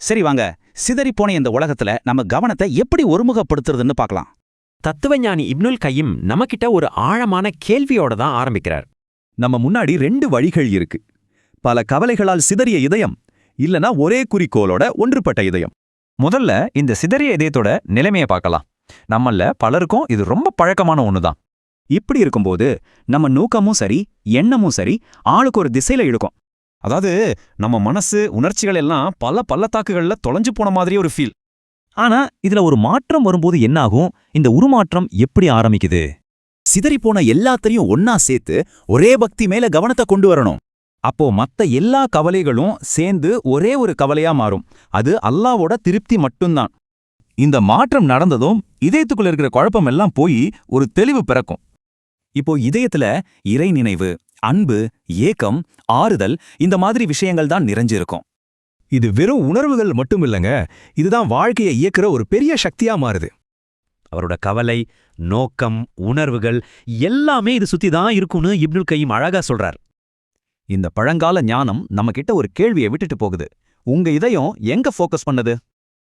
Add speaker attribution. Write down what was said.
Speaker 1: சரி வாங்க, சிதறிப்போன இந்த உலகத்துல நம்ம கவனத்தை எப்படி ஒருமுகப்படுத்துறதுன்னு பார்க்கலாம்.
Speaker 2: தத்துவஞானி இப்னுல் கையிம் நமக்கிட்ட ஒரு ஆழமான கேள்வியோட தான் ஆரம்பிக்கிறார்.
Speaker 3: நம்ம முன்னாடி 2 வழிகள் இருக்கு. பல கவலைகளால் சிதறிய இதயம், இல்லனா ஒரே குறிக்கோளோட ஒன்றுபட்ட இதயம். முதல்ல இந்த சிதறிய இதயத்தோட நிலைமையை பார்க்கலாம். நம்மள பலருக்கும் இது ரொம்ப பழக்கமான ஒண்ணுதான். இப்படி இருக்கும்போது நம்ம நோக்கமும் சரி, எண்ணமும் சரி, ஆளுக்கு ஒரு திசையில இழுக்கும். அதாவது நம்ம மனசு, உணர்ச்சிகள் எல்லாம் பல பள்ளத்தாக்குகள்ல தொலைஞ்சு போன மாதிரி ஒரு ஃபீல். ஆனா இதுல ஒரு மாற்றம் வரும்போது என்னாகும்? இந்த உருமாற்றம் எப்படி ஆரம்பிக்குது?
Speaker 4: சிதறிப்போன எல்லாத்தையும் ஒன்னா சேர்த்து ஒரே பக்தி மேல கவனத்தை கொண்டு வரணும்.
Speaker 3: அப்போ மத்த எல்லா கவலைகளும் சேர்ந்து ஒரே ஒரு கவலையா மாறும். அது அல்லாவோட திருப்தி மட்டும்தான். இந்த மாற்றம் நடந்ததும் இதயத்துக்குள்ள இருக்கிற குழப்பம் எல்லாம் போய் ஒரு தெளிவு பிறக்கும்.
Speaker 4: இப்போ இதயத்துல இறை நினைவு, அன்பு, ஏக்கம், ஆறுதல் இந்த மாதிரி விஷயங்கள் தான் நிறைஞ்சிருக்கும்.
Speaker 3: இது வெறும் உணர்வுகள் மட்டும் இல்லைங்க, இதுதான் வாழ்க்கையை இயக்குற ஒரு பெரிய சக்தியா மாறுது.
Speaker 2: அவரோட கவலை, நோக்கம், உணர்வுகள் எல்லாமே இது சுத்தி தான் இருக்கும்னு இப்னுல் கையிம் அழகா சொல்றார்.
Speaker 3: இந்த பழங்கால ஞானம் நம்ம கிட்ட ஒரு கேள்வியை விட்டுட்டு போகுது. உங்க இதயம் எங்க ஃபோக்கஸ் பண்ணுது?